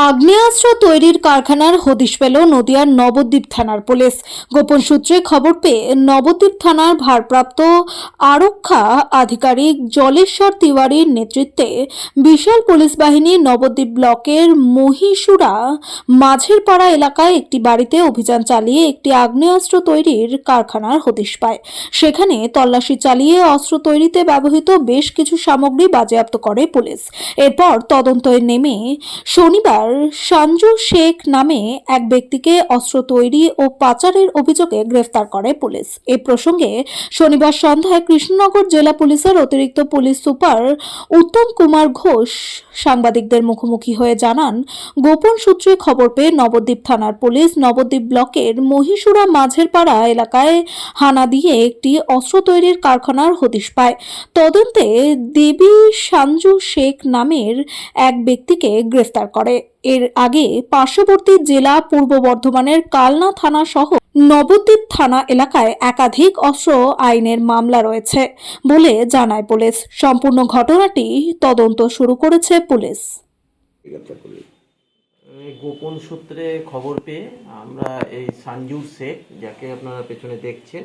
আগ্নেয়াস্ত্র তৈরির কারখানার হদিশ পেল নদিয়ার নবদ্বীপ থানার পুলিশ। গোপন সূত্রে খবর পেয়ে নবদ্বীপ থানার ভারপ্রাপ্ত আরক্ষা আধিকারিক জলেশ্বর তিওয়ারির নেতৃত্বে বিশাল পুলিশ বাহিনী নবদ্বীপ ব্লকের মহীশুরা মাঝের পাড়া এলাকায় একটি বাড়িতে অভিযান চালিয়ে একটি আগ্নেয়াস্ত্র তৈরির কারখানার হদিশ পায়। সেখানে তল্লাশি চালিয়ে অস্ত্র তৈরিতে ব্যবহৃত বেশ কিছু সামগ্রী বাজেয়াপ্ত করে পুলিশ। এরপর তদন্তে নেমে শনিবার সঞ্জু শেখ নামে এক ব্যক্তিকে অস্ত্র তৈরি ও পাচারের অভিযোগে গ্রেফতার করে পুলিশ। এ প্রসঙ্গে শনিবার সন্ধ্যায় কৃষ্ণনগর জেলা পুলিশের অতিরিক্ত পুলিশ সুপার উত্তম কুমার ঘোষ সাংবাদিকদের মুখোমুখি হয়ে জানান, গোপন সূত্রে খবর পেয়ে নবদ্বীপ থানার পুলিশ নবদ্বীপ ব্লকের মহীশুরা মাঝের পাড়া এলাকায় হানা দিয়ে একটি অস্ত্র তৈরির কারখানার হদিশ পায়। তদন্তে দেবী সঞ্জু শেখ নামের এক ব্যক্তিকে গ্রেফতার করে। এর আগে পার্শ্ববর্তী জেলা পূর্ব বর্ধমানের কালনা থানা সহ নবদ্বীপ থানা এলাকায় একাধিক অস্ত্র আইনের মামলা রয়েছে বলে জানায় পুলিশ। সম্পূর্ণ ঘটনাটি তদন্ত শুরু করেছে পুলিশ। এই গোপন সূত্রে খবর পেয়ে আমরা এই সঞ্জু শেখ, যাকে আপনারা পেছনে দেখছেন,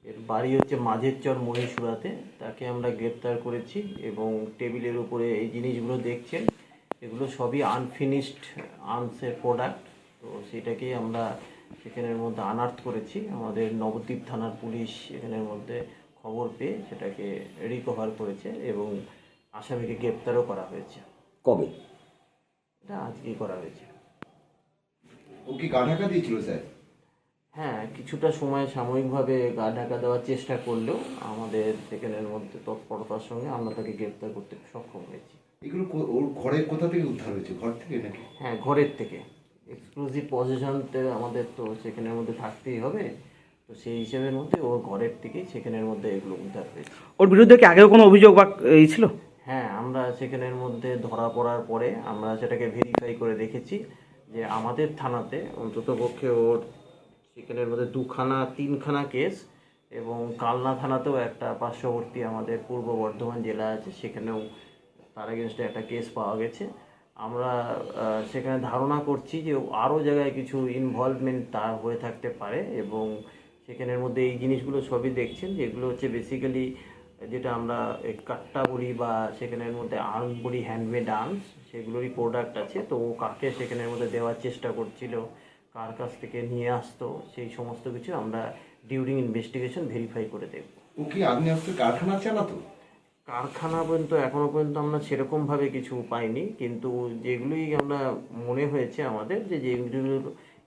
এর বাড়ি হচ্ছে মাঝের চর মহীশুরাতে, তাকে আমরা গ্রেপ্তার করেছি। এবং টেবিলের উপরে এই জিনিসগুলো দেখছেন, এগুলো সবই আনফিনিশড আর্মসের প্রোডাক্ট। তো সেটাকেই আমরা সেখানের মধ্যে আনার্থ করেছি। আমাদের নবদ্বীপ থানার পুলিশ এখানের মধ্যে খবর পেয়ে সেটাকে রিকভার করেছে এবং আসামিকে গ্রেপ্তারও করা হয়েছে। কবে? এটা আজকেই করা হয়েছে। ও কি গা ঢাকা দিয়েছিল স্যার? হ্যাঁ, কিছুটা সময় সাময়িকভাবে গা ঢাকা দেওয়ার চেষ্টা করলেও আমাদের সেখানের মধ্যে তৎপরতার সঙ্গে আমরা তাকে গ্রেপ্তার করতে সক্ষম হয়েছি। এগুলো ওর ঘরের কোথা থেকে উদ্ধার হয়েছে? ঘর থেকে নাকি? হ্যাঁ, ঘরের থেকে। এক্সক্লুসিভ পজিশনতে আমাদের তো সেখানের মধ্যে থাকতেই হবে, তো সেই হিসেবের মধ্যে ওর ঘরের থেকেই সেখানের মধ্যে এগুলো উদ্ধার হয়েছে। ওর বিরুদ্ধে কি আগেও কোনো অভিযোগ বা এই ছিল? হ্যাঁ, আমরা সেখানের মধ্যে ধরা পড়ার পরে আমরা সেটাকে ভেরিফাই করে দেখেছি যে আমাদের থানাতে অন্ততপক্ষে ওর সেখানের মধ্যে তিনখানা কেস, এবং কালনা থানাতেও একটা পার্শ্ববর্তী আমাদের পূর্ব বর্ধমান জেলা আছে, সেখানেও তার এগেনস্টে একটা কেস পাওয়া গেছে। আমরা সেখানে ধারণা করছি যে আরও জায়গায় কিছু ইনভলভমেন্ট তার হয়ে থাকতে পারে। এবং সেখানের মধ্যে এই জিনিসগুলো সবই দেখছেন, যেগুলো হচ্ছে বেসিক্যালি যেটা আমরা কাট্টা বলি বা সেখানের মধ্যে আর্মস বলি, হ্যান্ডমেড আর্মস, সেগুলোরই প্রোডাক্ট আছে। তো ও কাকে সেখানের মধ্যে দেওয়ার চেষ্টা করছিল, কার কাছ থেকে নিয়ে আসতো, সেই সমস্ত কিছু আমরা ডিউরিং ইনভেস্টিগেশন ভেরিফাই করে দেখব। ও কি আগ্নেয়াস্ত্রের কারখানা চালাতো? কারখানা পর্যন্ত এখনো পর্যন্ত আমরা সেরকমভাবে কিছু পাইনি, কিন্তু যেগুলোই আমরা মনে হয়েছে আমাদের যে যেগুলো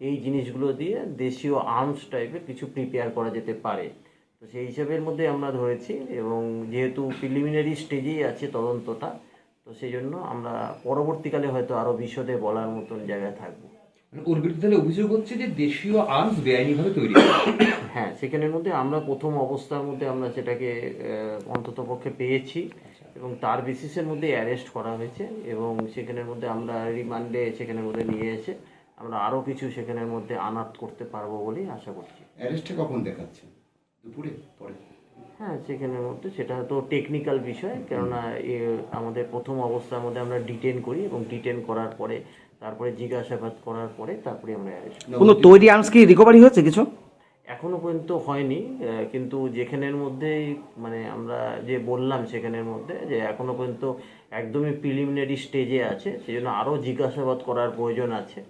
এই জিনিসগুলো দিয়ে দেশীয় আর্মস টাইপের কিছু প্রিপেয়ার করা যেতে পারে, তো সেই হিসাবের মধ্যে আমরা ধরেছি। এবং যেহেতু প্রিলিমিনারি স্টেজেই আছে তদন্তটা, তো সেই জন্য আমরা পরবর্তীকালে হয়তো আরও বিশদে বলার মতন জায়গায় থাকবো। ওর বিরুদ্ধে অভিযোগ হচ্ছে যে দেশীয় আর্মস বেআইনিভাবে তৈরি। হ্যাঁ, সেখানের মধ্যে আমরা প্রথম অবস্থার মধ্যে আমরা সেটাকে অন্ততপক্ষে পেয়েছি এবং তার বেসিসের মধ্যে অ্যারেস্ট করা হয়েছে। এবং সেখানের মধ্যে আমরা রিমান্ডে সেখানের মধ্যে নিয়ে এসে আমরা আরও কিছু সেখানের মধ্যে আনাত করতে পারবো বলেই আশা করছি। অ্যারেস্টে কখন দেখাচ্ছে? দুপুরে? পরে? হ্যাঁ, সেখানের মধ্যে সেটা তো টেকনিক্যাল বিষয়, কেননা আমাদের প্রথম অবস্থার মধ্যে আমরা ডিটেন করি এবং ডিটেন করার পরে তারপরে জিজ্ঞাসাবাদ করার পরে তারপরে আমরা অ্যারেস্ট। কোনো তৈরি আর্মস কি রিকভারি হয়েছে কিছু? এখনো পর্যন্ত হয়নি, কিন্তু যেখানের মধ্যেই মানে আমরা যে বললাম সেখানের মধ্যে যে এখনো পর্যন্ত একদমই প্রিলিমিনারি স্টেজে আছে, সেই জন্য আরও জিজ্ঞাসাবাদ করার প্রয়োজন আছে।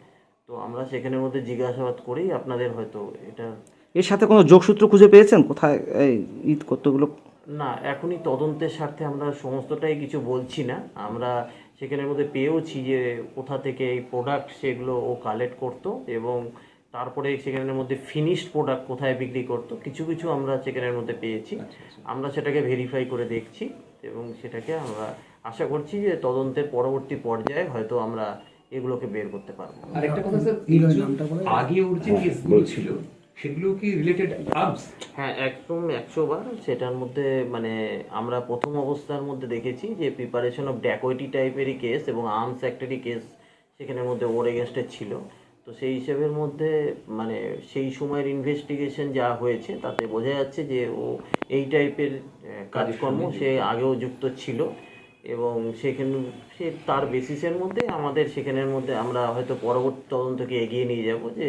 তো আমরা সেখানের মধ্যে জিজ্ঞাসাবাদ করেই আপনাদের হয়তো এটা। এর সাথে কোনো যোগসূত্র খুঁজে পেয়েছেন কোথায় এই ঈদ কতগুলো? না, এখনই তদন্তের স্বার্থে আমরা সমস্তটাই কিছু বলছি না। আমরা সেখানের মধ্যে পেয়েওছি যে কোথা থেকে এই প্রোডাক্ট সেগুলো ও কালেক্ট করতো, এবং তারপরে সেখানের মধ্যে ফিনিশড প্রোডাক্ট কোথায় বিক্রি করতো, কিছু কিছু আমরা সেখানের মধ্যে পেয়েছি। আমরা সেটাকে ভেরিফাই করে দেখছি এবং সেটাকে আমরা আশা করছি যে তদন্তের পরবর্তী পর্যায়ে হয়তো আমরা এগুলোকে বের করতে পারবো। আরেকটা কথা স্যার, আগে ওর যে কেসগুলো ছিল সেগুলো কি রিলেটেড আর্মস? হ্যাঁ, একদম 100 বার সেটার মধ্যে মানে আমরা প্রথম অবস্থার মধ্যে দেখেছি যে প্রিপারেশন অফ ড্যাকোইটি টাইপেরই কেস এবং আর্মস অ্যাক্টেরই কেস সেখানের মধ্যে ওর এগেনস্টে ছিল। তো সেই হিসেবের মধ্যে মানে সেই সময়ের ইনভেস্টিগেশন যা হয়েছে তাতে বোঝা যাচ্ছে যে ও এই টাইপের কাজকর্ম সে আগেও যুক্ত ছিল। এবং সেখানে সে তার বেসিসের মধ্যে আমাদের সেখানের মধ্যে আমরা হয়তো পরবর্তী তদন্তকে এগিয়ে নিয়ে যাব যে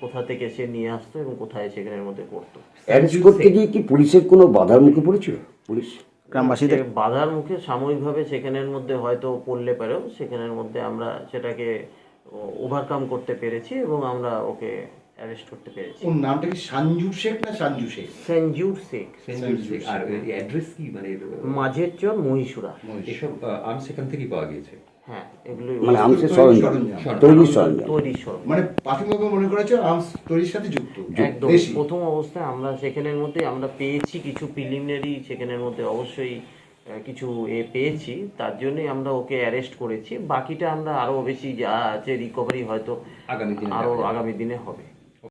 কোথা থেকে সে নিয়ে আসতো এবং কোথায় সেখানের মধ্যে করতো। অ্যারেস্ট করতে গিয়ে কি পুলিশের কোনো বাধার মুখে পড়েছিল পুলিশ? গ্রামবাসীদের সে বাধার মুখে সাময়িকভাবে সেখানের মধ্যে হয়তো পড়লে পারেও সেখানের মধ্যে আমরা সেটাকে ওভারকাম করতে পেরেছি এবং আমরা ওকে অ্যারেস্ট করতে পেরেছি। ওর নামটা কি সঞ্জু শেখ না সঞ্জু শেখ? সঞ্জুর শেখ, আর অ্যাড্রেস কি মানে মাঝের চর মহীশুরা। এসব আর্মস সেখান থেকেই পাওয়া গিয়েছে। হ্যাঁ, এগুলো মানে আর্মসের সরঞ্জাম, তৈরির সরঞ্জাম। তৈরির সরঞ্জাম। মানে প্রাথমিকভাবে মনে করা হচ্ছে আর্মস তৈরির সাথে যুক্ত। একদম বেশি। প্রথম অবস্থায় আমরা সেখানের মধ্যে আমরা পেয়েছি কিছু প্রিলিমিনারি, সেখানের মধ্যে অবশ্যই কিছু পেয়েছি, তার জন্যই আমরা ওকে অ্যারেস্ট করেছি। বাকিটা আমরা আরো বেশি যা আছে রিকভারি হয়তো আগামী দিনে আরো আগামী দিনে হবে।